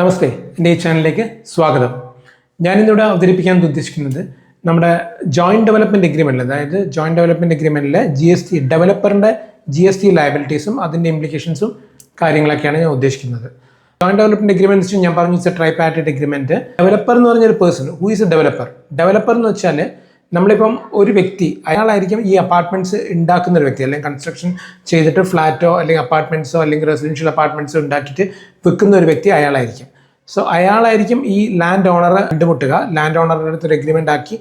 നമസ്തേ, എൻ്റെ ഈ ചാനലിലേക്ക് സ്വാഗതം. ഞാനിന്നിവിടെ അവതരിപ്പിക്കാൻ ഉദ്ദേശിക്കുന്നത് നമ്മുടെ ജോയിൻറ്റ് ഡെവലപ്മെൻറ്റ് എഗ്രിമെൻറ്റിൽ, അതായത് ജോയിൻറ്റ് ഡെവലപ്മെൻറ്റ് എഗ്രിമെൻറ്റിലെ GST ഡെവലപ്പറിൻ്റെ GST ലയബിലിറ്റീസും അതിൻ്റെ ഇംപ്ലിക്കേഷൻസും കാര്യങ്ങളൊക്കെയാണ് ഞാൻ ഉദ്ദേശിക്കുന്നത്. ജോയിൻറ്റ് ഡെവലപ്മെൻറ്റ് എഗ്രിമെൻറ്റ് വെച്ച് ഞാൻ പറഞ്ഞു ട്രൈപാർട്ടൈറ്റ് എഗ്രിമെൻറ്റ്. ഡെവലപ്പർ എന്ന് പറഞ്ഞൊരു person, who is A developer. Developer എന്ന് വെച്ചാൽ നമ്മളിപ്പം ഒരു വ്യക്തി, അയാളായിരിക്കും ഈ അപ്പാർട്ട്മെൻറ്റ്സ് ഉണ്ടാക്കുന്ന ഒരു വ്യക്തി, അല്ലെങ്കിൽ കൺസ്ട്രക്ഷൻ ചെയ്തിട്ട് ഫ്ലാറ്റോ അല്ലെങ്കിൽ അപ്പാർട്ട്മെൻറ്റ്സോ അല്ലെങ്കിൽ റെസിഡൻഷ്യൽ അപ്പാർട്ട്മെൻറ്റ്സോ ഉണ്ടാക്കിയിട്ട് വിൽക്കുന്ന ഒരു വ്യക്തി അയാളായിരിക്കും. സോ അയാളായിരിക്കും ഈ ലാൻഡ് ഓണറെ കണ്ടുമുട്ടുക. ലാൻഡ് ഓണറുടെ അടുത്ത് ഒരു എഗ്രിമെൻ്റ് ആക്കി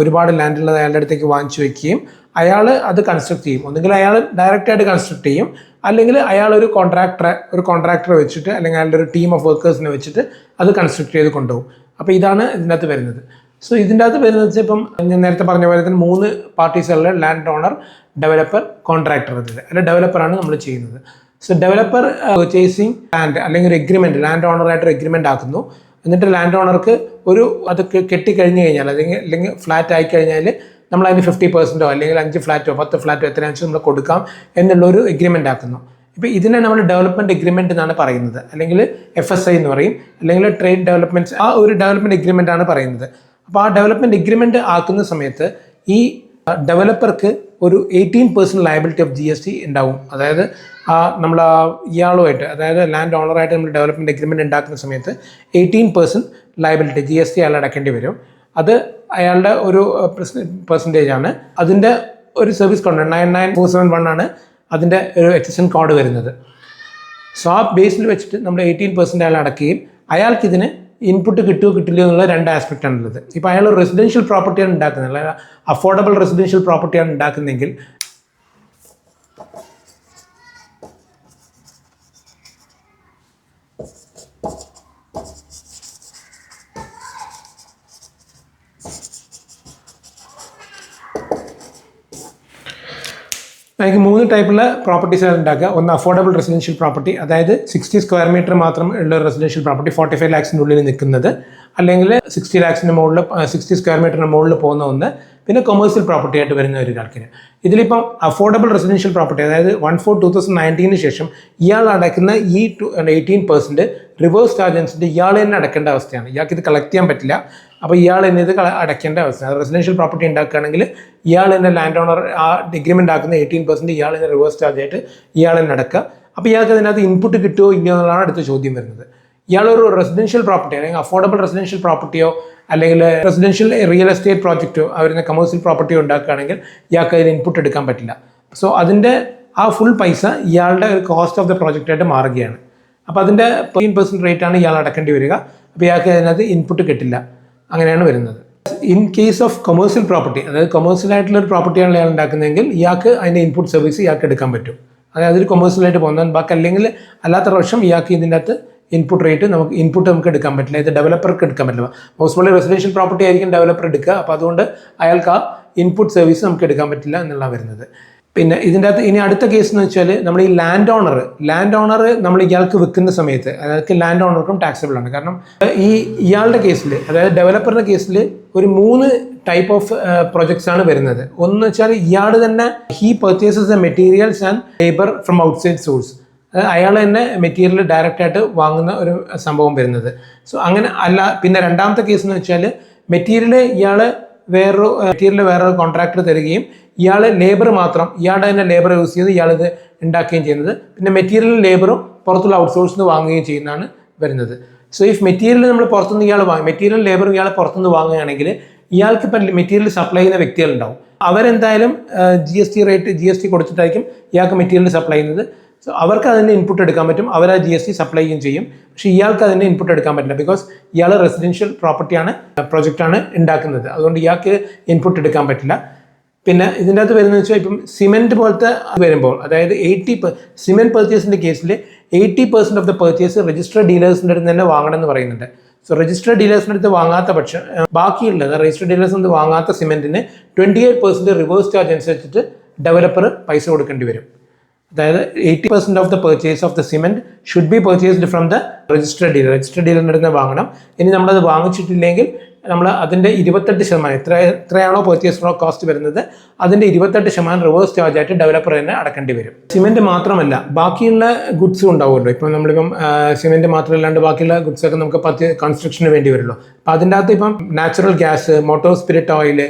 ഒരുപാട് ലാൻഡുള്ളത് അയാളുടെ അടുത്തേക്ക് വാങ്ങിച്ചു വയ്ക്കുകയും അയാൾ അത് കൺസ്ട്രക്ട് ചെയ്യും. ഒന്നുകിൽ അയാൾ ഡയറക്റ്റായിട്ട് കൺസ്ട്രക്ട് ചെയ്യും, അല്ലെങ്കിൽ അയാൾ ഒരു കോൺട്രാക്ടറെ വെച്ചിട്ട് അല്ലെങ്കിൽ അയാളുടെ ഒരു ടീം ഓഫ് വർക്കേഴ്സിനെ വെച്ചിട്ട് അത് കൺസ്ട്രക്ട് ചെയ്ത് കൊണ്ടുപോകും. അപ്പോൾ ഇതാണ് ഇതിനകത്ത് വരുന്നത്. സോ ഇതിൻ്റെ അകത്ത് വരുന്നത് വെച്ചാൽ ഇപ്പം ഞാൻ നേരത്തെ പറഞ്ഞ പോലെ തന്നെ 3 പാർട്ടീസുള്ള ലാൻഡ് ഓണർ, ഡെവലപ്പർ, കോൺട്രാക്ടർ. അല്ലെ ഡെവലപ്പറാണ് നമ്മൾ ചെയ്യുന്നത്. സോ ഡെവലപ്പർ പർച്ചേസിങ് ലാൻഡ് അല്ലെങ്കിൽ ഒരു എഗ്രിമെൻറ്റ്, ലാൻഡ് ഓണറായിട്ടൊരു എഗ്രിമെൻ്റ് ആക്കുന്നു. എന്നിട്ട് ലാൻഡ് ഓണർക്ക് അത് കെട്ടിക്കഴിഞ്ഞ് കഴിഞ്ഞാൽ അല്ലെങ്കിൽ ഫ്ലാറ്റ് ആയിക്കഴിഞ്ഞാൽ നമ്മൾ അതിന് 50% അല്ലെങ്കിൽ 5 ഫ്ലാറ്റോ 10 ഫ്ലാറ്റോ എത്രയാണെന്ന് നമ്മൾ കൊടുക്കാം എന്നുള്ളൊരു എഗ്രിമെൻ്റ് ആക്കുന്നു. ഇപ്പോൾ ഇതിനെ നമ്മൾ ഡെവലപ്മെൻറ്റ് എഗ്രിമെൻ്റ് എന്നാണ് പറയുന്നത്, അല്ലെങ്കിൽ FSI എന്ന് പറയും, അല്ലെങ്കിൽ ട്രേഡ് ഡെവലപ്മെൻറ്റ്. ആ ഒരു ഡെവലപ്മെൻറ്റ് എഗ്രിമെൻ്റ് ആണ് പറയുന്നത്. അപ്പോൾ ആ ഡെവലപ്മെൻറ്റ് എഗ്രിമെൻ്റ് ആക്കുന്ന സമയത്ത് ഈ ഡെവലപ്പർക്ക് ഒരു 18% ലയബിലിറ്റി ഓഫ് GST ഉണ്ടാവും. അതായത് നമ്മൾ ഇയാളുമായിട്ട്, അതായത് ലാൻഡ് ഓണറായിട്ട് നമ്മൾ ഡെവലപ്മെൻറ്റ് എഗ്രിമെൻറ്റ് ഉണ്ടാക്കുന്ന സമയത്ത് 18% ലയബിലിറ്റി GST അയാൾ അടയ്ക്കേണ്ടി വരും. അത് അയാളുടെ ഒരു പെർസെൻറ്റേജ് ആണ്. അതിൻ്റെ ഒരു സർവീസ് കോഡ് 99471 ആണ് അതിൻ്റെ ഒരു HSN കോഡ് വരുന്നത്. സോ ആ ബേസിൽ വെച്ചിട്ട് നമ്മൾ 18% അയാൾ അടയ്ക്കുകയും അയാൾക്കിതിന് ഇൻപുട്ട് കിട്ടുമോ കിട്ടില്ല എന്നുള്ള 2 ആസ്പെക്റ്റ് ആണുള്ളത്. ഇപ്പോൾ അയാൾ റെസിഡൻഷ്യൽ പ്രോപ്പർട്ടിയാണ് ഉണ്ടാക്കുന്നത്, അല്ലെങ്കിൽ അഫോർഡബിൾ റെസിഡൻഷ്യൽ പ്രോപ്പർട്ടിയാണ് ഉണ്ടാക്കുന്നതെങ്കിൽ എനിക്ക് 3 ടൈപ്പുള്ള പ്രോപ്പർട്ടീസാണ് ഉണ്ടാക്കുക. ഒന്ന് അഫോർഡബിൾ റെസിഡൻഷ്യൽ പ്രോപ്പർട്ടി, അതായത് 60 സ്ക്വയർ മീറ്റർ മാത്രം ഉള്ള റെസിഡൻഷ്യൽ പ്രോപ്പർട്ടി, 45 ലാക്സിൻ്റെ ഉള്ളിൽ നിൽക്കുന്നത്, അല്ലെങ്കിൽ 60 ലാക്സിൻ്റെ മുകളിൽ 60 സ്ക്വയർ മീറ്ററിന് മുകളിൽ പോകുന്ന ഒന്ന്, പിന്നെ കൊമേഴ്സ്യൽ പ്രോപ്പർട്ടി ആയിട്ട് വരുന്ന ഒരു കണക്കിന്. ഇതിലിപ്പം അഫോർഡബിൾ റെസിഡൻഷ്യൽ പ്രോപ്പർട്ടി, അതായത് 1/4/2019 ശേഷം ഇയാൾ അടയ്ക്കുന്ന ഈ 18% റിവേഴ്സ് ചാർജൻസിൻ്റെ ഇയാൾ തന്നെ അടയ്ക്കേണ്ട അവസ്ഥയാണ്. ഇയാൾക്ക് ഇത് കളക്ട് ചെയ്യാൻ പറ്റില്ല. അപ്പോൾ ഇയാൾ തന്നെ ഇത് അടയ്ക്കേണ്ട അവസ്ഥയാണ്. റെസിഡൻഷ്യൽ പ്രോപ്പർട്ടി ഉണ്ടാക്കുകയാണെങ്കിൽ ഇയാൾ തന്നെ ലാൻഡ് ഓണർ ആ എഗ്രിമെൻ്റ് ആക്കുന്ന 18% ഇയാൾ തന്നെ റിവേഴ്സ് ചാർജ് ആയിട്ട് ഇയാൾ തന്നെ അടക്കുക. അപ്പോൾ ഇയാൾക്ക് അതിനകത്ത് ഇൻപുട്ട് കിട്ടുമോ ഇല്ലയോ എന്നുള്ളതാണ് അടുത്ത ചോദ്യം വരുന്നത്. ഇയാളൊരു റെസിഡൻഷ്യൽ പ്രോപ്പർട്ടി അല്ലെങ്കിൽ അഫോർഡബിൾ റെസിഡൻഷ്യൽ പ്രോപ്പർട്ടിയോ അല്ലെങ്കിൽ റെസിഡൻഷ്യൽ റിയൽ എസ്റ്റേറ്റ് പ്രോജക്റ്റോ അവരുന്ന കമേഴ്സ്യൽ പ്രോപ്പർട്ടിയോ ഉണ്ടാക്കുകയാണെങ്കിൽ ഇയാൾക്ക് അതിന് ഇൻപുട്ട് എടുക്കാൻ പറ്റില്ല. സോ അതിൻ്റെ ആ ഫുൾ പൈസ ഇയാളുടെ ഒരു കോസ്റ്റ് ഓഫ് ദ പ്രോജക്റ്റായിട്ട് മാറുകയാണ്. അപ്പോൾ അതിൻ്റെ 13% റേറ്റാണ് ഇയാൾ അടക്കേണ്ടി വരിക. അപ്പോൾ ഇയാൾക്ക് അതിനകത്ത് ഇൻപുട്ട് കിട്ടില്ല. അങ്ങനെയാണ് വരുന്നത്. In case of commercial property, അതായത് കൊമേഴ്സ്യലായിട്ടുള്ള ഒരു പ്രോപ്പർട്ടിയാണ് ഇയാൾ ഉണ്ടാക്കുന്നതെങ്കിൽ ഇയാൾക്ക് അതിൻ്റെ ഇൻപുട്ട് സർവീസ് ഇയാൾക്ക് എടുക്കാൻ പറ്റും. അതായത് ഒരു കൊമേഴ്സ്യലായിട്ട് പോകുന്നതാണ്. ബാക്കി അല്ലെങ്കിൽ അല്ലാത്ത പക്ഷം ഇയാൾക്ക് ഇതിൻ്റെ അകത്ത് ഇൻപുട്ട് നമുക്ക് എടുക്കാൻ പറ്റില്ല. ഇത് ഡെവലപ്പർക്ക് എടുക്കാൻ പറ്റില്ല. മോസ്റ്റ്ലി റെസിഡൻഷ്യൽ പ്രോപ്പർട്ടി ആയിരിക്കും ഡെവലപ്പർ എടുക്കുക. അപ്പോൾ അതുകൊണ്ട് അയാൾക്ക് ആ ഇൻപുട്ട് സർവീസ് നമുക്ക് എടുക്കാൻ പറ്റില്ല എന്നുള്ള വരുന്നത്. പിന്നെ ഇതിൻ്റെ അകത്ത് ഇനി അടുത്ത കേസ് എന്ന് വെച്ചാൽ നമ്മൾ ഈ ലാൻഡ് ഓണർ നമ്മൾ ഇയാൾക്ക് വെക്കുന്ന സമയത്ത് അതായത് ലാൻഡ് ഓണർക്കും ടാക്സബിൾ ആണ്. കാരണം ഇയാളുടെ കേസിൽ, അതായത് ഡെവലപ്പറിൻ്റെ കേസിൽ ഒരു 3 ടൈപ്പ് ഓഫ് പ്രൊജക്ട്സ് ആണ് വരുന്നത്. ഒന്ന് വെച്ചാൽ ഇയാൾ തന്നെ he purchases the materials and labour from outside source, അയാൾ തന്നെ മെറ്റീരിയൽ ഡയറക്റ്റായിട്ട് വാങ്ങുന്ന ഒരു സംഭവം വരുന്നത്. സോ അങ്ങനെ അല്ല. പിന്നെ രണ്ടാമത്തെ കേസ് എന്ന് വെച്ചാൽ ഇയാൾ വേറൊരു കോൺട്രാക്ടർ തരികയും ഇയാൾ ലേബർ മാത്രം ഇയാളുടെ തന്നെ ലേബർ യൂസ് ചെയ്ത് ഇയാളിത് ഉണ്ടാക്കുകയും ചെയ്യുന്നത്. പിന്നെ മെറ്റീരിയലും ലേബറും പുറത്തുള്ള ഔട്ട്സോഴ്സിൽ നിന്ന് വാങ്ങുകയും ചെയ്യുന്നതാണ് വരുന്നത്. സോ ഇഫ് മെറ്റീരിയൽ നമ്മൾ പുറത്തുനിന്ന് മെറ്റീരിയലും ലേബറും ഇയാൾ പുറത്തുനിന്ന് വാങ്ങുകയാണെങ്കിൽ ഇയാൾക്ക് ഇപ്പം മെറ്റീരിയൽ സപ്ലൈ ചെയ്യുന്ന വ്യക്തികളുണ്ടാവും. അവരെന്തായാലും GST കൊടുത്തിട്ടായിരിക്കും ഇയാൾക്ക് മെറ്റീരിയൽ സപ്ലൈ ചെയ്യുന്നത്. സോ അവർക്ക് അതിൻ്റെ ഇൻപുട്ട് എടുക്കാൻ പറ്റും, അവർ ആ GST സപ്ലൈ ചെയ്യും. പക്ഷേ ഇയാൾക്ക് അതിൻ്റെ ഇൻപുട്ട് എടുക്കാൻ പറ്റില്ല. ബിക്കോസ് ഇയാൾ റെസിഡൻഷ്യൽ പ്രൊജക്റ്റാണ് ഉണ്ടാക്കുന്നത്. അതുകൊണ്ട് ഇയാൾക്ക് ഇൻപുട്ട് എടുക്കാൻ പറ്റില്ല. പിന്നെ ഇതിൻ്റെ അകത്ത് വരുന്നത് വെച്ചാൽ ഇപ്പം സിമെൻറ്റ് പോലത്തെ വരുമ്പോൾ, അതായത് സിമെൻറ്റ് പർച്ചേസിൻ്റെ കേസിൽ 80% ഓഫ് ദ പർച്ചേസ് രജിസ്റ്റർഡ് ഡീലേഴ്സിൻ്റെ അടുത്ത് തന്നെ വാങ്ങണം എന്ന് പറയുന്നുണ്ട്. സോ രജിസ്റ്റർഡ് ഡീലേഴ്സിൻ്റെ അടുത്ത് വാങ്ങാത്ത പക്ഷം ബാക്കിയുള്ളത് രജിസ്റ്റർഡ് ഡീലേഴ്സിൽ നിന്ന് വാങ്ങാത്ത സിമെൻറ്റിന് 28% റിവേഴ്സ് ചാർജ് അനുസരിച്ചിട്ട് ഡെവലപ്പർ പൈസ കൊടുക്കേണ്ടി വരും. അതായത് 80% of the purchase of the cement should be purchased from the registered ഡീലറിൻ്റെ അടുത്ത് വാങ്ങണം. ഇനി നമ്മളത് വാങ്ങിച്ചിട്ടില്ലെങ്കിൽ നമ്മൾ അതിൻ്റെ 28% എത്രയാണോ പർച്ചേസ് കോസ്റ്റ് വരുന്നത് അതിൻ്റെ 28% റിവേഴ്സ് ചാർജ് ആയിട്ട് ഡെവലപ്പർ തന്നെ അടക്കേണ്ടി വരും. സിമെൻറ്റ് മാത്രമല്ല ബാക്കിയുള്ള ഗുഡ്സും ഉണ്ടാവുമല്ലോ. ഇപ്പം നമ്മളിപ്പം സിമെൻറ്റ് മാത്രമല്ലാണ്ട് ബാക്കിയുള്ള ഗുഡ്സൊക്കെ നമുക്ക് കൺസ്ട്രക്ഷന് വേണ്ടി വരുമല്ലോ. അപ്പം അതിൻ്റെ അകത്ത് ഇപ്പം natural gas, motor spirit oil,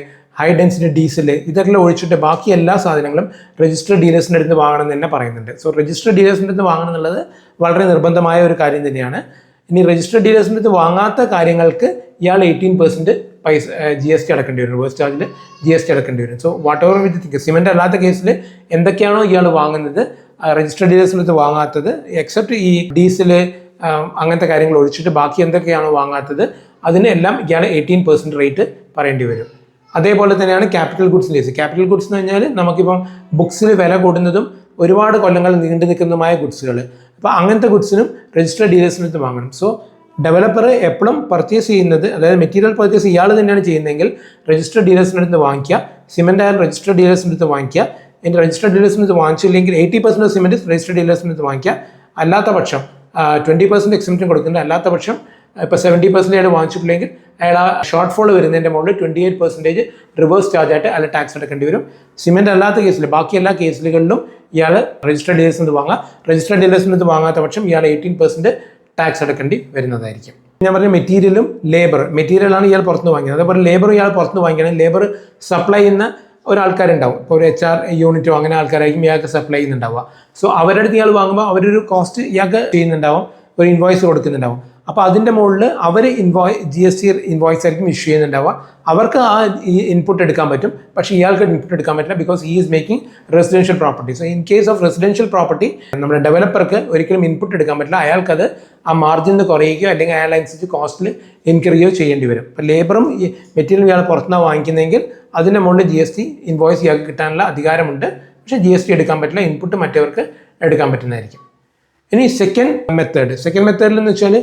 high density diesel ഇതൊക്കെ ഒഴിച്ചിട്ട് ബാക്കി എല്ലാ സാധനങ്ങളും രജിസ്റ്റർഡ് ഡീലേഴ്സിൻ്റെ അടുത്ത് വാങ്ങണം എന്ന് തന്നെ പറയുന്നുണ്ട്. സോ രജിസ്റ്റർഡ് ഡീലേഴ്സിൻ്റെ അടുത്ത് വാങ്ങണം എന്നുള്ളത് വളരെ നിർബന്ധമായ ഒരു കാര്യം തന്നെയാണ്. ഇനി രജിസ്റ്റർഡ് ഡീലേഴ്സിൻ്റെ അടുത്ത് വാങ്ങാത്ത കാര്യങ്ങൾക്ക് ഇയാൾ 18% പൈസ GST അടക്കേണ്ടി വരും. റിവേഴ്സ് ചാർജിൽ GST അടക്കേണ്ടി വരും. So what ever with think cement അല്ലാത്ത കേസിൽ എന്തൊക്കെയാണോ ഇയാൾ വാങ്ങുന്നത് രജിസ്റ്റർഡ് ഡീലേഴ്സിൻ്റെ അടുത്ത് വാങ്ങാത്തത് എക്സെപ്റ്റ് ഈ ഡീസൽ അങ്ങനത്തെ കാര്യങ്ങൾ ഒഴിച്ചിട്ട് ബാക്കി എന്തൊക്കെയാണോ വാങ്ങാത്തത് അതിനെല്ലാം ഇയാൾ 18% റേറ്റ് പറയേണ്ടി വരും. അതേപോലെ തന്നെയാണ് ക്യാപിറ്റൽ ഗുഡ്സിൻ്റെ കേസ്. ക്യാപിറ്റൽ ഗുഡ്സ് എന്ന് പറഞ്ഞാൽ നമുക്കിപ്പം ബുക്സിൽ വില കൂടുന്നതും ഒരുപാട് കൊല്ലങ്ങൾ നീണ്ടു നിൽക്കുന്നതുമായ ഗുഡ്സുകൾ. അപ്പോൾ അങ്ങനത്തെ ഗുഡ്സിനും രജിസ്റ്റർഡ് ഡീലേഴ്സിൻ്റെ അടുത്ത് വാങ്ങണം. സോ ഡെവലപ്പർ എപ്പോഴും പർച്ചേസ് ചെയ്യുന്നത്, അതായത് മെറ്റീരിയൽ പർച്ചേസ് ഇയാൾ തന്നെയാണ് ചെയ്യുന്നതെങ്കിൽ രജിസ്റ്റർഡ് ഡീലേഴ്സിൻ്റെ അടുത്ത് വാങ്ങിക്കുക. സിമെൻ്റ് ആയാലും രജിസ്റ്റർഡ് ഡീലേഴ്സിൻ്റെ അടുത്ത് വാങ്ങിക്കുക. എൻ്റെ രജിസ്റ്റർഡ് ഡീലേഴ്സിൻ്റെ അടുത്ത് വാങ്ങിച്ചില്ലെങ്കിൽ 80% സിമെൻറ്റ് രജിസ്റ്റർഡ് ഡീലേഴ്സിൻ്റെ അടുത്ത് വാങ്ങിക്കുക. അല്ലാത്ത പക്ഷം 20% എക്സംപ്ഷൻ കൊടുക്കുന്നുണ്ട്. അല്ലാത്ത പക്ഷം ഇപ്പോൾ 70% വാങ്ങിച്ചിട്ടില്ലെങ്കിൽ അയാൾ ആ ഷോർട്ട് ഫോൾ വരുന്നതിൻ്റെ മുകളിൽ 28% റിവേഴ്സ് ചാർജ് ആയിട്ട് അയാൾ ടാക്സ് അടക്കേണ്ടി വരും. സിമെൻ്റ് അല്ലാത്ത കേസിൽ ബാക്കി എല്ലാ കേസുകളിലും ഇയാൾ രജിസ്റ്റർഡ് ഡീലേഴ്സിൽ നിന്ന് വാങ്ങാം. രജിസ്റ്റർഡ് ഡീലേഴ്സിൽ നിന്ന് വാങ്ങാത്ത പക്ഷം ഇയാൾ 18% ടാക്സ് അടക്കേണ്ടി വരുന്നതായിരിക്കും. ഞാൻ പറഞ്ഞ മെറ്റീരിയലും മെറ്റീരിയലാണ് ഇയാൾ പുറത്തുനിന്ന് വാങ്ങിയത്. അതേപോലെ ലേബർ ഇയാൾ പുറത്തുനിന്ന് വാങ്ങിക്കണം. ലേബർ സപ്ലൈ ചെയ്യുന്ന ഒരാൾക്കാരുണ്ടാവും. ഇപ്പോൾ ഒരു HR യൂണിറ്റോ അങ്ങനെ ആൾക്കാരായിരിക്കും ഇയാൾക്ക് സപ്ലൈ ചെയ്യുന്നുണ്ടാവുക. സോ അവരുടെ അടുത്ത് ഇയാൾ വാങ്ങുമ്പോൾ അവരൊരു കോസ്റ്റ് ഇയാൾക്ക് ചെയ്യുന്നുണ്ടാവും, ഒരു ഇൻവോയ്സ് കൊടുക്കുന്നുണ്ടാവും. അപ്പോൾ അതിൻ്റെ മുകളിൽ അവർ GST ഇൻവോയ്സ് ആയിരിക്കും ഇഷ്യൂ ചെയ്യുന്നുണ്ടാവുക. അവർക്ക് ആ ഇൻപുട്ട് എടുക്കാൻ പറ്റും, പക്ഷേ ഇയാൾക്ക് ഇൻപുട്ട് എടുക്കാൻ പറ്റില്ല. Because he is making residential property. So in case of residential property നമ്മുടെ ഡെവലപ്പർക്ക് ഒരിക്കലും ഇൻപുട്ട് എടുക്കാൻ പറ്റില്ല. അയാൾക്കത് ആ മാർജിൻ കുറയുകയോ അല്ലെങ്കിൽ അയാളനുസരിച്ച് കോസ്റ്റിൽ ഇൻക്രീയോ ചെയ്യേണ്ടി വരും. അപ്പോൾ ലേബറും മെറ്റീരിയലും ഇയാൾ പുറത്തുനിന്ന് വാങ്ങിക്കുന്നതെങ്കിൽ അതിൻ്റെ മുകളിൽ GST ഇൻവോയ്സ് ഇയാൾക്ക് കിട്ടാനുള്ള അധികാരമുണ്ട്. പക്ഷേ GST എടുക്കാൻ പറ്റില്ല. ഇൻപുട്ട് മറ്റവർക്ക് എടുക്കാൻ പറ്റുന്നതായിരിക്കും. ഇനി സെക്കൻഡ് മെത്തേഡിൽ എന്ന് വെച്ചാൽ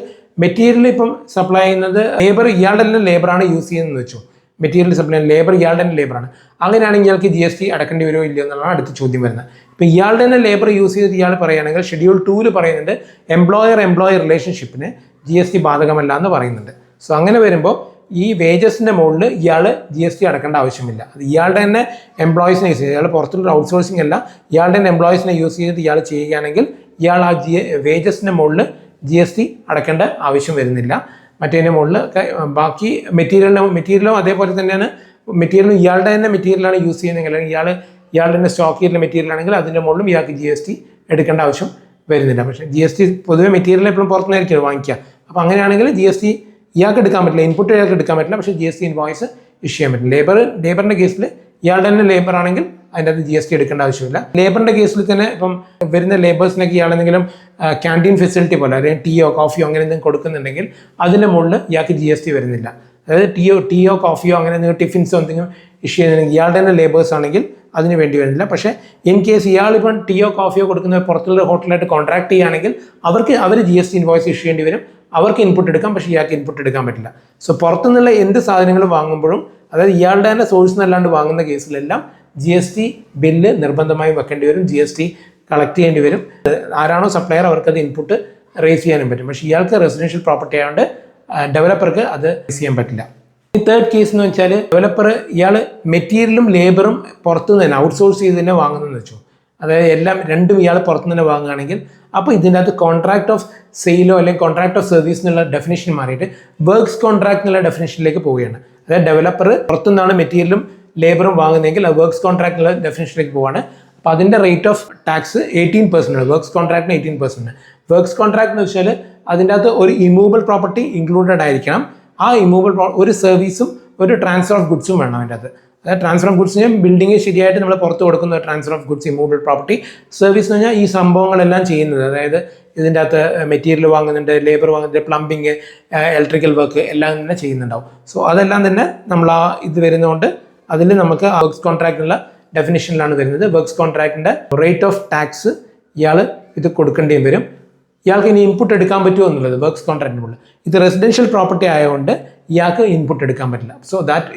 മെറ്റീരിയൽ ഇപ്പം സപ്ലൈ ചെയ്യുന്നത് ലേബർ ഇയാളുടെ തന്നെ ലേബറാണ് യൂസ് ചെയ്യുന്നതെന്ന് വെച്ചു. മെറ്റീരിയൽ സപ്ലൈ ചെയ്യുന്ന ലേബർ ഇയാളുടെ തന്നെ ലേബറാണ്. അങ്ങനെയാണെങ്കിൽ ഇയാൾക്ക് GST അടക്കേണ്ടി വരുമോ ഇല്ലയോ എന്നുള്ളതാണ് അടുത്ത ചോദ്യം വരുന്നത്. ഇപ്പം ഇയാളുടെ തന്നെ ലേബർ യൂസ് ചെയ്തിട്ട് ഇയാൾ പറയുകയാണെങ്കിൽ ഷെഡ്യൂൾ 2 പറയുന്നുണ്ട് എംപ്ലോയർ റിലേഷൻഷിപ്പിന് GST ബാധകമല്ല എന്ന് പറയുന്നുണ്ട്. സോ അങ്ങനെ വരുമ്പോൾ ഈ വേജസിൻ്റെ മുകളിൽ ഇയാൾ GST അടക്കേണ്ട ആവശ്യമില്ല. അത് ഇയാളുടെ തന്നെ എംപ്ലോയീസിനെ യൂസ് ചെയ്ത് ഇയാൾ പുറത്തുള്ള ഔട്ട്സോഴ്സിംഗ് അല്ല, ഇയാളുടെ തന്നെ എംപ്ലോയീസിനെ യൂസ് ചെയ്തിട്ട് ഇയാൾ ചെയ്യുകയാണെങ്കിൽ ഇയാൾ ആ വേജസിൻ്റെ മുകളിൽ GST അടക്കേണ്ട ആവശ്യം വരുന്നില്ല. മറ്റേതിൻ്റെ മുകളിൽ ബാക്കി മെറ്റീരിയലും അതേപോലെ തന്നെയാണ്. മെറ്റീരിയലും ഇയാളുടെ തന്നെ മെറ്റീരിയലാണ് യൂസ് ചെയ്യുന്നതെങ്കിൽ അല്ലെങ്കിൽ ഇയാളുടെ തന്നെ സ്റ്റോക്ക് ചെയ്യുന്ന മെറ്റീരിയലാണെങ്കിൽ അതിൻ്റെ മുകളിലും ഇയാൾക്ക് GST എടുക്കേണ്ട ആവശ്യം വരുന്നില്ല. പക്ഷേ GST പൊതുവെ മെറ്റീരിയൽ എപ്പോഴും പുറത്തുനിന്നായിരിക്കും വാങ്ങിക്കുക. അപ്പോൾ അങ്ങനെയാണെങ്കിൽ GST ഇയാൾക്ക് എടുക്കാൻ പറ്റില്ല, ഇൻപുട്ട് ഇയാൾക്ക് എടുക്കാൻ പറ്റില്ല. പക്ഷേ GST ഇൻവോയ്സ് ഇഷ്യൂ ചെയ്യാൻ പറ്റില്ല. ലേബറിൻ്റെ കേസിൽ ഇയാളുടെ തന്നെ ലേബർ ആണെങ്കിൽ അതിൻ്റെ അത് GST എടുക്കേണ്ട ആവശ്യമില്ല. ലേബറിൻ്റെ കേസിൽ തന്നെ ഇപ്പം വരുന്ന ലേബേഴ്സിനൊക്കെ ഇയാളെന്തെങ്കിലും ക്യാൻറ്റീൻ ഫെസിലിറ്റി പോലെ അല്ലെങ്കിൽ ടീയോ കോഫിയോ അങ്ങനെ എന്തെങ്കിലും കൊടുക്കുന്നുണ്ടെങ്കിൽ അതിൻ്റെ മുകളിൽ ഇയാൾക്ക് GST വരുന്നില്ല. അതായത് ടീയോ കോഫിയോ അങ്ങനെ എന്തെങ്കിലും ടിഫിൻസോ എന്തെങ്കിലും ഇഷ്യൂ ചെയ്യുന്നുണ്ടെങ്കിൽ ഇയാളുടെ തന്നെ ലേബേഴ്സ് ആണെങ്കിൽ അതിന് വേണ്ടി വരുന്നില്ല. പക്ഷേ ഇൻ കേസ് ഇയാളിപ്പം ടീയോ കോഫിയോ കൊടുക്കുന്ന പുറത്തുള്ള ഹോട്ടലായിട്ട് കോൺട്രാക്ട് ചെയ്യുകയാണെങ്കിൽ അവർ GST ഇൻവോയ്സ് ഇഷ്യൂ ചെയ്യേണ്ടി വരും. അവർക്ക് ഇൻപുട്ട് എടുക്കാം, പക്ഷേ ഇയാൾക്ക് ഇൻപുട്ട് എടുക്കാൻ പറ്റില്ല. സോ പുറത്തുനിന്നുള്ള എന്ത് സാധനങ്ങൾ വാങ്ങുമ്പോഴും അതായത് ഇയാളുടെ തന്നെ സോഴ്സ് നിന്നല്ലാണ്ട് വാങ്ങുന്ന കേസിലെല്ലാം GST ബില്ല് നിർബന്ധമായും വെക്കേണ്ടി വരും. GST കളക്ട് ചെയ്യേണ്ടി വരും. ആരാണോ സപ്ലയർ അവർക്കത് ഇൻപുട്ട് റേസ് ചെയ്യാനും പറ്റും. പക്ഷേ ഇയാൾക്ക് റെസിഡൻഷ്യൽ പ്രോപ്പർട്ടി ആയതുകൊണ്ട് ഡെവലപ്പർക്ക് അത് റേസ് ചെയ്യാൻ പറ്റില്ല. ഈ തേർഡ് കേസ് എന്ന് വെച്ചാൽ ഡെവലപ്പർ ഇയാൾ മെറ്റീരിയലും ലേബറും പുറത്തുനിന്ന് തന്നെ ഔട്ട്സോഴ്സ് ചെയ്ത് തന്നെ വാങ്ങുന്നതെന്ന് വെച്ചു. അതായത് രണ്ടും ഇയാൾ പുറത്തുനിന്ന് തന്നെ വാങ്ങുകയാണെങ്കിൽ അപ്പോൾ ഇതിൻ്റെ അകത്ത് കോൺട്രാക്ട് ഓഫ് സെയിലോ അല്ലെങ്കിൽ കോൺട്രാക്ട് ഓഫ് സർവീസ് എന്നുള്ള ഡെഫിനേഷൻ മാറിയിട്ട് വർക്ക്സ് കോൺട്രാക്ട് എന്നുള്ള ഡെഫിനേഷനിലേക്ക് പോവുകയാണ്. അതായത് ഡെവലപ്പർ പുറത്തുനിന്നാണ് മെറ്റീരിയലും ലേബറും വാങ്ങുന്നതെങ്കിൽ അത് വർക്ക്സ് കോൺട്രാക്ട് എന്നുള്ള ഡെഫിനേഷനിലേക്ക് പോവുകയാണ്. അപ്പോൾ അതിൻ്റെ റേറ്റ് ഓഫ് ടാക്സ് 18% വർക്ക്സ് കോൺട്രാക്ടിന് 18%. വർക്ക്സ് കോൺട്രാക്ട് എന്ന് വെച്ചാൽ അതിൻ്റെ അകത്ത് ഒരു ഇമൂവബിൾ പ്രോപ്പർട്ടി ഇൻക്ലൂഡഡ് ആയിരിക്കണം. ആ ഇമൂവബിൾ ഒരു സർവീസും ഒരു ട്രാൻസ്ഫർ ഓഫ് ഗുഡ്സും വേണം അതിൻ്റെ അകത്ത്. അതായത് ട്രാൻസ്ഫർ ഓഫ് ഗുഡ്സിന് ബിൽഡിംഗ് ശരിയായിട്ട് നമ്മൾ പുറത്ത് കൊടുക്കുന്ന transfer of goods immovable property. Service എന്ന് പറഞ്ഞാൽ ഈ സംഭവങ്ങളെല്ലാം ചെയ്യുന്നത്, അതായത് ഇതിൻ്റെ അകത്ത് മെറ്റീരിയൽ വാങ്ങുന്നുണ്ട്, ലേബർ വാങ്ങുന്നുണ്ട്, പ്ലംബിങ്, ഇലക്ട്രിക്കൽ വർക്ക് എല്ലാം തന്നെ ചെയ്യുന്നുണ്ടാവും. സോ അതെല്ലാം തന്നെ നമ്മൾ ആ ഇത് വരുന്നതുകൊണ്ട് അതിൽ നമുക്ക് വർക്ക്സ് കോൺട്രാക്റ്റിനുള്ള ഡെഫിനിഷനിലാണ് വരുന്നത്. വർക്ക്സ് കോൺട്രാക്റ്റിൻ്റെ റേറ്റ് ഓഫ് ടാക്സ് ഇയാൾ ഇത് കൊടുക്കേണ്ടിയും വരും. ഇയാൾക്ക് ഇനി ഇൻപുട്ട് എടുക്കാൻ പറ്റുമോ എന്നുള്ളത് വർക്ക്സ് കോൺട്രാക്റ്റിനുള്ള. ഇത് റെസിഡൻഷ്യൽ പ്രോപ്പർട്ടി ആയതുകൊണ്ട് ഇയാൾക്ക് ഇൻപുട്ട് എടുക്കാൻ പറ്റില്ല. സോ ദാറ്റ്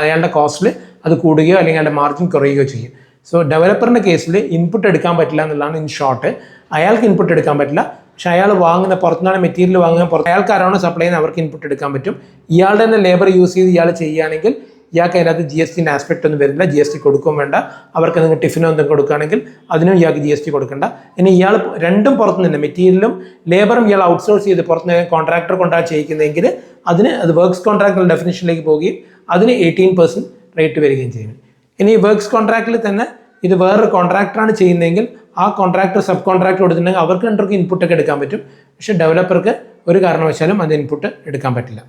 അയാളുടെ കോസ്റ്റിൽ അത് കൂടുകയോ അല്ലെങ്കിൽ അയാളുടെ മാർജിൻ കുറയുകയോ ചെയ്യും. സോ ഡെവലപ്പറിൻ്റെ കേസിൽ ഇൻപുട്ട് എടുക്കാൻ പറ്റില്ല എന്നുള്ളതാണ് ഇൻ ഷോർട്ട്. അയാൾക്ക് ഇൻപുട്ട് എടുക്കാൻ പറ്റില്ല, പക്ഷേ അയാൾ വാങ്ങുന്ന പുറത്തുനിന്നാണ് മെറ്റീരിയൽ വാങ്ങുന്ന അയാൾക്ക് ആരാണോ സപ്ലൈ ചെയ്യുന്നത് അവർക്ക് ഇൻപുട്ട് എടുക്കാൻ പറ്റും. ഇയാളുടെ തന്നെ ലേബർ യൂസ് ചെയ്ത് ഇയാൾ ചെയ്യുകയാണെങ്കിൽ ഇയാൾക്ക് അതിനകത്ത് GST ആസ്പെക്ട് ഒന്നും വരുന്നില്ല. GST കൊടുക്കുകയും വേണ്ട. അവർക്ക് നിങ്ങൾ ടിഫിനോ എന്തെങ്കിലും കൊടുക്കുകയാണെങ്കിൽ അതിനും ഇയാൾക്ക് GST കൊടുക്കണ്ട. ഇനി ഇയാൾ രണ്ടും പുറത്തു നിന്ന് മെറ്റീരിയലും ലേബറും ഇയാൾ ഔട്ട്സോഴ്സ് ചെയ്ത് പുറത്തുനിന്ന് കോൺട്രാക്ടർ കൊണ്ടാണ് ചെയ്യിക്കുന്നതെങ്കിൽ അത് വർക്ക്സ് കോൺട്രാക്ടർ ഡെഫിനിഷനിലേക്ക് പോവുകയും അതിന് 18% റേറ്റ് വരികയും ചെയ്യും. ഇനി വർക്ക്സ് കോൺട്രാക്റ്റിൽ തന്നെ ഇത് വേറൊരു കോൺട്രാക്ടറാണ് ചെയ്യുന്നതെങ്കിൽ ആ കോൺട്രാക്ടർ സബ് കോൺട്രാക്ടർ കൊടുത്തിട്ടുണ്ടെങ്കിൽ അവർക്ക് രണ്ടർക്ക് ഇൻപുട്ടൊക്കെ എടുക്കാൻ പറ്റും. പക്ഷേ ഡെവലപ്പർക്ക് ഒരു കാരണവശാലും അത് ഇൻപുട്ട് എടുക്കാൻ പറ്റില്ല.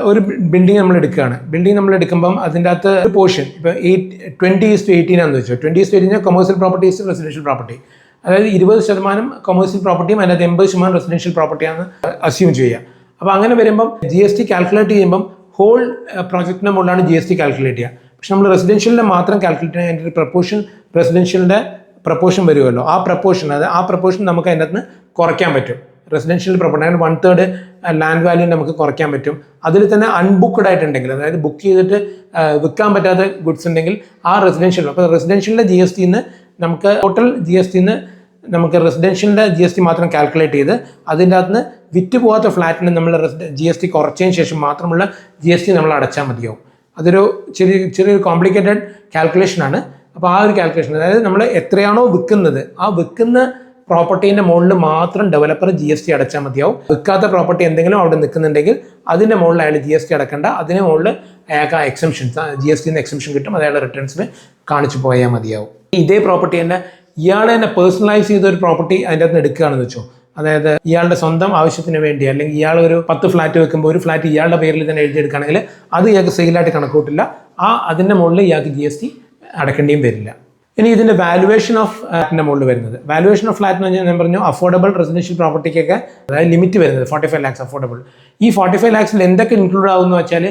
ഒരു ബിൽഡിംഗ് നമ്മൾ എടുക്കുകയാണ്. ബിൽഡിംഗ് നമ്മൾ എടുക്കുമ്പം അതിൻ്റെ അകത്ത് ഒരു പോർഷൻ ഇപ്പോൾ 20:18 ആണെന്ന് വെച്ചോ. 20:18 commercial property is residential property. അതായത് 20% കൊമേഴ്സ്യൽ പ്രോപ്പർട്ടിയും അതിനകത്ത് 80% റെസിഡൻഷ്യൽ പ്രോപ്പർട്ടിയാണ് അസ്യൂം ചെയ്യുക. അപ്പോൾ അങ്ങനെ വരുമ്പം GST കാൽക്കുലേറ്റ് ചെയ്യുമ്പം ഹോൾ പ്രോജക്റ്റിൻ്റെ മുകളിലാണ് GST കാൽക്കുലേറ്റ് ചെയ്യുക. പക്ഷെ നമ്മൾ റെസിഡൻഷ്യലിൻ്റെ മാത്രം കാൽക്കുലേറ്റ് ചെയ്യാൻ അതിൻ്റെ ഒരു പ്രപ്പോർഷൻ റെസിഡൻഷ്യലിൻ്റെ പ്രപ്പോർഷൻ വരുമല്ലോ. ആ പ്രപ്പോർഷൻ നമുക്ക് അതിനകത്ത് നിന്ന് കുറയ്ക്കാൻ പറ്റും. റെസിഡൻഷ്യൽ പ്രോപ്പർട്ടി 1/3 ലാൻഡ് വാല്യൂ നമുക്ക് കുറയ്ക്കാൻ പറ്റും. അതിൽ തന്നെ അൺബുക്ക്ഡ് ആയിട്ടുണ്ടെങ്കിൽ, അതായത് ബുക്ക് ചെയ്തിട്ട് വിൽക്കാൻ പറ്റാത്ത ഗുഡ്സ് ഉണ്ടെങ്കിൽ ആ റെസിഡൻഷ്യൽ, അപ്പോൾ റെസിഡൻഷ്യലിൻ്റെ GST നമുക്ക് ടോട്ടൽ GST നമുക്ക് റെസിഡൻഷ്യലിൻ്റെ GST മാത്രം കാൽക്കുലേറ്റ് ചെയ്ത് അതിൻ്റെ അകത്ത് നിന്ന് വിറ്റ് പോകാത്ത ഫ്ലാറ്റിന് നമ്മൾ GST കുറച്ചതിന് ശേഷം മാത്രമുള്ള GST നമ്മൾ അടച്ചാൽ മതിയാവും. അതൊരു ചെറിയൊരു കോംപ്ലിക്കേറ്റഡ് കാൽക്കുലേഷനാണ്. അപ്പോൾ ആ ഒരു കാൽക്കുലേഷൻ, അതായത് നമ്മൾ എത്രയാണോ വിൽക്കുന്നത് ആ വിൽക്കുന്ന പ്രോപ്പർട്ടീൻ്റെ മുകളിൽ മാത്രം ഡെവലപ്പർ GST അടച്ചാൽ മതിയാവും. വിൽക്കാത്ത പ്രോപ്പർട്ടി എന്തെങ്കിലും അവിടെ നിൽക്കുന്നുണ്ടെങ്കിൽ അതിൻ്റെ മുകളിൽ അയാൾ GST അടക്കേണ്ട. അതിന് മുകളിൽ അയാൾക്ക് ആ GST എക്സംഷൻ കിട്ടും. അത് അയാളുടെ റിട്ടേൺസിൽ കാണിച്ചു പോയാൽ മതിയാവും. ഇതേ പ്രോപ്പർട്ടി തന്നെ ഇയാൾ തന്നെ പേഴ്സണലൈസ് ചെയ്ത ഒരു പ്രോപ്പർട്ടി അതിൻ്റെ അകത്ത് എടുക്കുകയാണെന്ന് വെച്ചോ. അതായത് ഇയാളുടെ സ്വന്തം ആവശ്യത്തിന് വേണ്ടി, അല്ലെങ്കിൽ ഇയാൾ ഒരു 10 ഫ്ലാറ്റ് വെക്കുമ്പോൾ ഒരു ഫ്ലാറ്റ് ഇയാളുടെ പേരിൽ തന്നെ എഴുതിയെടുക്കുകയാണെങ്കിൽ അത് ഇയാൾക്ക് സെയിലായിട്ട് കണക്കൂട്ടില്ല. അതിൻ്റെ മുകളിൽ ഇയാൾക്ക് GST അടക്കേണ്ടിയും വരില്ല. ഇനി ഇതിൻ്റെ വാലുവേഷൻ ഓഫ് ഫ്ലാറ്റിൻ്റെ മുകളിൽ വരുന്നത്, വാലുവേഷൻ ഓഫ് ഫ്ലാറ്റ് എന്ന് പറഞ്ഞാൽ ഞാൻ പറഞ്ഞു അഫോർഡബിൾ റെസിഡൻഷ്യൽ പ്രോപ്പർട്ടിക്കൊക്കെ അതായത് ലിമിറ്റ് വരുന്നത് 45 lakhs അഫോർഡബിൾ. ഈ 45 lakhsൽ എന്തൊക്കെ ഇൻക്ലൂഡ് ആകുമെന്ന് വെച്ചാൽ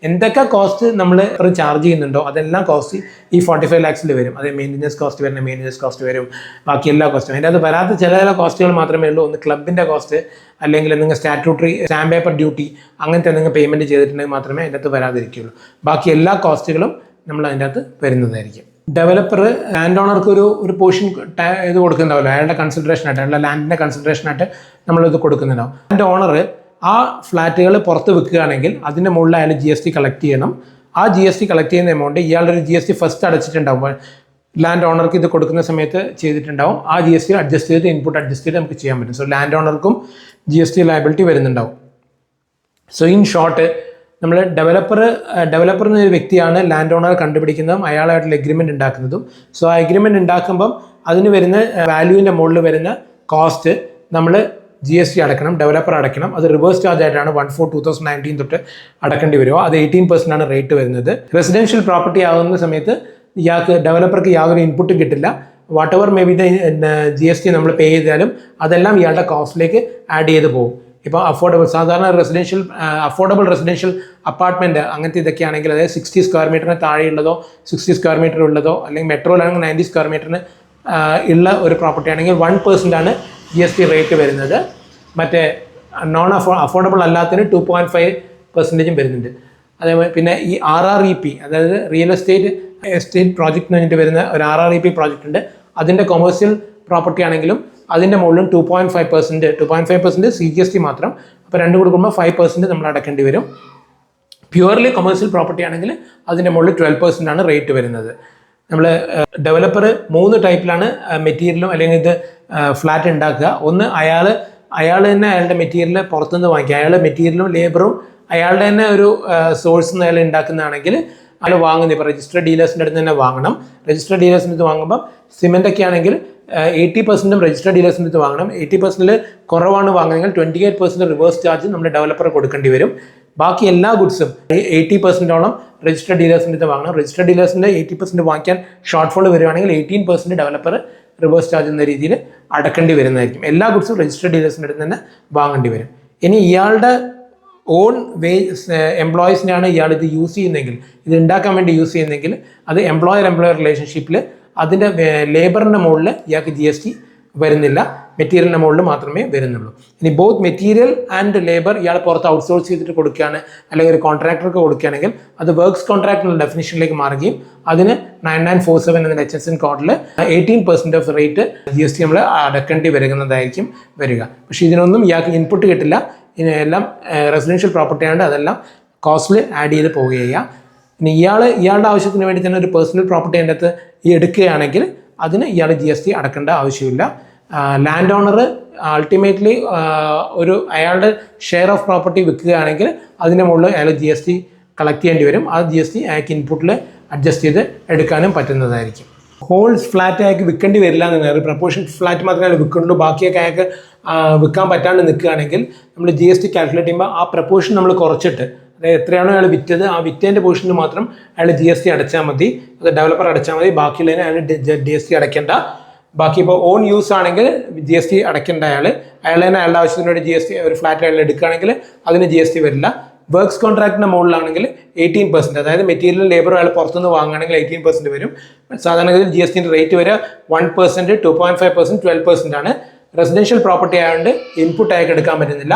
എന്തൊക്കെ കോസ്റ്റ് നമ്മൾ ചാർജ് ചെയ്യുന്നുണ്ടോ അതെല്ലാം കോസ്റ്റ് ഈ 45 lakhsൽ വരും. അത് മെയിൻ്റനൻസ് കോസ്റ്റ് വരും, ബാക്കി എല്ലാ കോസ്റ്റും. അതിൻ്റെ അത് വരാത്ത ചില കോസ്റ്റുകൾ മാത്രമേ ഉള്ളൂ. ഒന്ന് ക്ലബിൻ്റെ കോസ്റ്റ്, അല്ലെങ്കിൽ നിങ്ങൾ സ്റ്റാറ്റ്യൂട്ടറി സ്റ്റാമ്പ് പേപ്പർ ഡ്യൂട്ടി അങ്ങനത്തെ എന്തെങ്കിലും പേയ്മെൻറ്റ് ചെയ്തിട്ടുണ്ടെങ്കിൽ മാത്രമേ അതിൻ്റെ അകത്ത് വരാതിരിക്കുകയുള്ളൂ. ബാക്കി എല്ലാ കോസ്റ്റുകളും നമ്മൾ അതിൻ്റെ അകത്ത് വരുന്നതായിരിക്കും. ഡെവലപ്പർ ലാൻഡ് ഓണർക്ക് ഒരു പോർഷൻ ഇത് കൊടുക്കുന്നുണ്ടാവില്ല, അയാളുടെ കൺസിഡറേഷനായിട്ട്, അയാളുടെ ലാൻഡിൻ്റെ കൺസിഡറേഷനായിട്ട് നമ്മളിത് കൊടുക്കുന്നുണ്ടാവും. ലാൻഡ് ഓണർ ആ ഫ്ലാറ്റുകൾ പുറത്ത് വിൽക്കുകയാണെങ്കിൽ അതിൻ്റെ മുകളിൽ അയാൾ GST കളക്ട് ചെയ്യണം. ആ GST കളക്ട് ചെയ്യുന്ന എമൗണ്ട് ഇയാളൊരു GST ഫസ്റ്റ് അടച്ചിട്ടുണ്ടാവും. ലാൻഡ് ഓണർക്ക് ഇത് കൊടുക്കുന്ന സമയത്ത് ചെയ്തിട്ടുണ്ടാവും. ആ GST അഡ്ജസ്റ്റ് ചെയ്ത് ഇൻപുട്ട് അഡ്ജസ്റ്റ് ചെയ്ത് നമുക്ക് ചെയ്യാൻ പറ്റും. സോ ലാൻഡ് ഓണർക്കും GST ലയബിലിറ്റി വരുന്നുണ്ടാവും. സോ ഇൻ ഷോർട്ട്, നമ്മൾ ഡെവലപ്പർ എന്നൊരു വ്യക്തിയാണ് ലാൻഡ് ഓണർ കണ്ടുപിടിക്കുന്നതും അയാളായിട്ടുള്ള എഗ്രിമെൻ്റ് ഉണ്ടാക്കുന്നതും. സോ ആ എഗ്രിമെൻ്റ് ഉണ്ടാക്കുമ്പം അതിന് വരുന്ന വാല്യൂവിൻ്റെ മുകളിൽ വരുന്ന കോസ്റ്റ് നമ്മൾ GST അടക്കണം, ഡെവലപ്പർ അടയ്ക്കണം. അത് റിവേഴ്സ് ചാർജ് ആയിട്ടാണ് 1/4/2019 തൊട്ട് അടക്കേണ്ടി വരുമോ. അത് 18% ആണ് റേറ്റ് വരുന്നത്. റെസിഡൻഷ്യൽ പ്രോപ്പർട്ടി ആകുന്ന സമയത്ത് ഡെവലപ്പർക്ക് യാതൊരു ഇൻപുട്ടും കിട്ടില്ല. What ever may be GST നമ്മൾ പേ ചെയ്താലും അതെല്ലാം ഇയാളുടെ കോസ്റ്റിലേക്ക് ആഡ് ചെയ്ത് പോകും. ഇപ്പോൾ സാധാരണ അഫോർഡബിൾ റെസിഡൻഷ്യൽ അപ്പാർട്ട്മെൻറ്റ് അങ്ങനത്തെ ഇതൊക്കെയാണെങ്കിൽ, അതായത് 60 സ്ക്വയർ മീറ്ററിന് താഴെയുള്ളതോ 60 സ്ക്വയർ മീറ്റർ ഉള്ളതോ, അല്ലെങ്കിൽ മെട്രോയിലാണെങ്കിൽ 90 സ്ക്വയർ മീറ്ററിന് ഉള്ള ഒരു പ്രോപ്പർട്ടി ആണെങ്കിൽ 1% ആണ് GST റേറ്റ് വരുന്നത്. മറ്റേ അഫോർഡബിൾ അല്ലാത്തതിന് 2.5% വരുന്നുണ്ട്. അതേപോലെ പിന്നെ ഈ RREP, അതായത് റിയൽ എസ്റ്റേറ്റ് പ്രോജക്റ്റ് എന്ന് പറഞ്ഞിട്ട് വരുന്ന ഒരു RREP പ്രോജക്റ്റ് ഉണ്ട്. അതിൻ്റെ കൊമേഴ്സ്യൽ പ്രോപ്പർട്ടി ആണെങ്കിലും അതിൻ്റെ മുകളിലും 2.5% CGST മാത്രം. അപ്പോൾ രണ്ടും കൊടുക്കുമ്പോൾ 5% നമ്മൾ അടക്കേണ്ടി വരും. പ്യുവർലി കൊമേഴ്സ്യൽ പ്രോപ്പർട്ടി ആണെങ്കിൽ അതിൻ്റെ മുകളിൽ 12% ആണ് റേറ്റ് വരുന്നത്. നമ്മൾ ഡെവലപ്പർ 3 ടൈപ്പിലാണ് മെറ്റീരിയലും അല്ലെങ്കിൽ ഇത് ഫ്ലാറ്റ് ഉണ്ടാക്കുക. ഒന്ന് അയാൾ തന്നെ അയാളുടെ മെറ്റീരിയൽ പുറത്തുനിന്ന് വാങ്ങിക്കുക. അയാളുടെ മെറ്റീരിയലും ലേബറും അയാളുടെ തന്നെ ഒരു സോഴ്സിൽ നിന്ന് അയാൾ ഉണ്ടാക്കുന്നതാണെങ്കിൽ അയാൾ വാങ്ങുന്നത് ഇപ്പോൾ രജിസ്റ്റർഡ് ഡീലേഴ്സിൻ്റെ അടുത്ത് തന്നെ വാങ്ങണം. രജിസ്റ്റർഡ് ഡീലേഴ്സിൻ്റെ അടുത്ത് വാങ്ങുമ്പം സിമെൻ്റ് ഒക്കെ ആണെങ്കിൽ 80% രജിസ്റ്റർഡ് ഡീലേഴ്സിൻ്റെ അടുത്ത് വാങ്ങണം. 80% കുറവാണ് വാങ്ങുന്നതെങ്കിൽ 28% റിവേഴ്സ് ചാർജ് നമ്മുടെ ഡെവലപ്പർ കൊടുക്കേണ്ടി വരും. ബാക്കി എല്ലാ ഗുഡ്സും 80%ഓളം രജിസ്റ്റർഡ് ഡീലേഴ്സിൻ്റെ അടുത്ത് വാങ്ങണം. രജിസ്റ്റർഡ് ഡീലേഴ്സിൻ്റെ 80% വാങ്ങിക്കാൻ ഷോർട്ട് ഫോൾ വരുവാണെങ്കിൽ 18% ഡെവലപ്പർ റിവേഴ്സ് ചാർജ് എന്ന രീതിയിൽ അടക്കേണ്ടി വരുന്നതായിരിക്കും. എല്ലാ ഗുഡ്സും രജിസ്റ്റർഡ് ഡീലേഴ്സിൻ്റെ അടുത്ത് തന്നെ വാങ്ങേണ്ടി വരും. ഇനി ഇയാളുടെ ഓൺ എംപ്ലോയീസിനെയാണ് ഇയാൾ ഇത് യൂസ് ചെയ്യുന്നതെങ്കിൽ, ഇത് ഉണ്ടാക്കാൻ വേണ്ടി യൂസ് ചെയ്യുന്നതെങ്കിൽ അത് എംപ്ലോയർ റിലേഷൻഷിപ്പിൽ അതിൻ്റെ ലേബറിൻ്റെ മുകളിൽ ഇയാൾക്ക് GST വരുന്നില്ല, മെറ്റീരിയലിൻ്റെ മുകളിൽ മാത്രമേ വരുന്നുള്ളൂ. ഇനി ബോത്ത് മെറ്റീരിയൽ ആൻഡ് ലേബർ ഇയാൾ പുറത്ത് ഔട്ട്സോഴ്സ് ചെയ്തിട്ട് കൊടുക്കുകയാണ് അല്ലെങ്കിൽ ഒരു കോൺട്രാക്ടർക്ക് കൊടുക്കുകയാണെങ്കിൽ അത് വർക്ക്സ് കോൺട്രാക്ടിനുള്ള ഡെഫിനിഷനിലേക്ക് മാറുകയും അതിന് 9947 എന്ന HSN കോഡിൽ 18% ഓഫ് റേറ്റ് GST നമ്മൾ അടക്കേണ്ടി വരുന്നതായിരിക്കും വരിക. പക്ഷേ ഇതിനൊന്നും ഇയാൾക്ക് ഇൻപുട്ട് കിട്ടില്ല. ഇതിനെല്ലാം റെസിഡൻഷ്യൽ പ്രോപ്പർട്ടി ആയതുകൊണ്ട് അതെല്ലാം കോസ്റ്റിൽ ആഡ് ചെയ്ത് പോവുകയാണ്. ഇനി ഇയാളുടെ ആവശ്യത്തിന് വേണ്ടി തന്നെ ഒരു പേഴ്സണൽ പ്രോപ്പർട്ടി അതിൻ്റെ അകത്ത് എടുക്കുകയാണെങ്കിൽ അതിന് ഇയാൾ GST അടക്കേണ്ട ആവശ്യമില്ല. ലാൻഡ് ഓണർ അൾട്ടിമേറ്റ്ലി അയാളുടെ ഷെയർ ഓഫ് പ്രോപ്പർട്ടി വിൽക്കുകയാണെങ്കിൽ അതിൻ്റെ മുകളിൽ അയാൾ GST കളക്ട് ചെയ്യേണ്ടി വരും. ആ GST അയാൾക്ക് ഇൻപുട്ടിൽ അഡ്ജസ്റ്റ് ചെയ്ത് എടുക്കാനും പറ്റുന്നതായിരിക്കും. ഹോൾ ഫ്ലാറ്റ് അയാൾക്ക് വിൽക്കേണ്ടി വരില്ല എന്ന് ഒരു പ്രപ്പോർഷൻ ഫ്ലാറ്റ് മാത്രമേ അയാൾ വിൽക്കുന്നുള്ളൂ. ബാക്കിയൊക്കെ അയാൾക്ക് വിൽക്കാൻ പറ്റാണ്ട് നിൽക്കുകയാണെങ്കിൽ നമ്മൾ GST കാൽക്കുലേറ്റ് ചെയ്യുമ്പോൾ ആ പ്രപ്പോർഷൻ നമ്മൾ കുറച്ചിട്ട്, അതായത് എത്രയാണോ അയാൾ വിറ്റത് ആ വിറ്റതിൻ്റെ പോർഷന് മാത്രം അയാൾ GST അടച്ചാൽ മതി. അത് ഡെവലപ്പർ അടച്ചാൽ മതി. ബാക്കിയുള്ളതിന് അയാൾ GST അടയ്ക്കേണ്ട. ബാക്കി ഇപ്പോൾ ഓൺ യൂസ് ആണെങ്കിൽ GST അടയ്ക്കേണ്ട. അയാൾ തന്നെ അയാളുടെ ആവശ്യത്തിന് വേണ്ടി GST ഒരു ഫ്ലാറ്റ് അയാൾ എടുക്കുകയാണെങ്കിൽ അതിന് GST വരില്ല. വർക്ക്സ് കോൺട്രാക്റ്റിൻ്റെ മുകളിലാണെങ്കിൽ 18%, അതായത് മെറ്റീരിയൽ ലേബറും അയാൾ പുറത്തുനിന്ന് വാങ്ങുകയാണെങ്കിൽ 18% വരും. സാധാരണഗതിയിൽ GSTൻ്റെ റേറ്റ് വരെ 1%, 2.5%, 12% ആണ്. റെസിഡൻഷ്യൽ പ്രോപ്പർട്ടി ആയതുകൊണ്ട് ഇൻപുട്ട് അയാൾക്ക് എടുക്കാൻ പറ്റുന്നില്ല.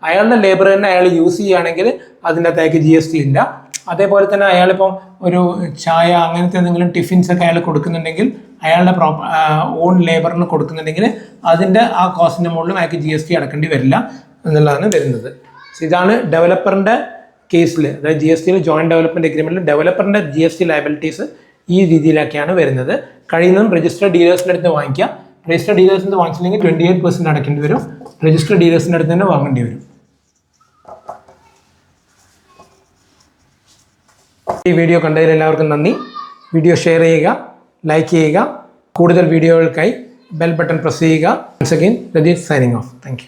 അയാളുടെ ലേബർ തന്നെ അയാൾ യൂസ് ചെയ്യുകയാണെങ്കിൽ അതിൻ്റെ അകത്തേക്ക് GST ഇല്ല. അതേപോലെ തന്നെ അയാളിപ്പം ഒരു ചായ അങ്ങനത്തെ എന്തെങ്കിലും ടിഫിൻസ് ഒക്കെ അയാൾ കൊടുക്കുന്നുണ്ടെങ്കിൽ അയാളുടെ ഓൺ ലേബറിന് കൊടുക്കുന്നുണ്ടെങ്കിൽ അതിൻ്റെ ആ കോസ്റ്റിൻ്റെ മുകളിലും അയാൾക്ക് GST അടക്കേണ്ടി വരില്ല എന്നുള്ളതാണ് വരുന്നത്. ഇതാണ് ഡെവലപ്പറിൻ്റെ കേസിൽ, അതായത് GSTയിൽ ജോയിൻറ്റ് ഡെവലപ്മെൻറ്റ് എഗ്രിമെൻറ്റിൽ ഡെവലപ്പറിൻ്റെ GST ലയബിലിറ്റീസ് ഈ രീതിയിലൊക്കെയാണ് വരുന്നത്. കഴിയുന്നതും രജിസ്റ്റർഡ് ഡീലേഴ്സിൻ്റെ അടുത്ത് വാങ്ങിക്കുക. രജിസ്റ്റർഡ് ഡീലേഴ്സിൻ്റെ നിന്ന് വാങ്ങിച്ചില്ലെങ്കിൽ 28% അടക്കേണ്ടി വരും. രജിസ്റ്റർഡ് ഡീലേഴ്സിൻ്റെ അടുത്ത് തന്നെ വാങ്ങേണ്ടി വരും. ഈ വീഡിയോ കണ്ടതിൽ എല്ലാവർക്കും നന്ദി. വീഡിയോ ഷെയർ ചെയ്യുക, ലൈക്ക് ചെയ്യുക. കൂടുതൽ വീഡിയോകൾക്കായി ബെൽ ബട്ടൺ പ്രസ് ചെയ്യുക. Once again Ratheesh signing off. Thank U.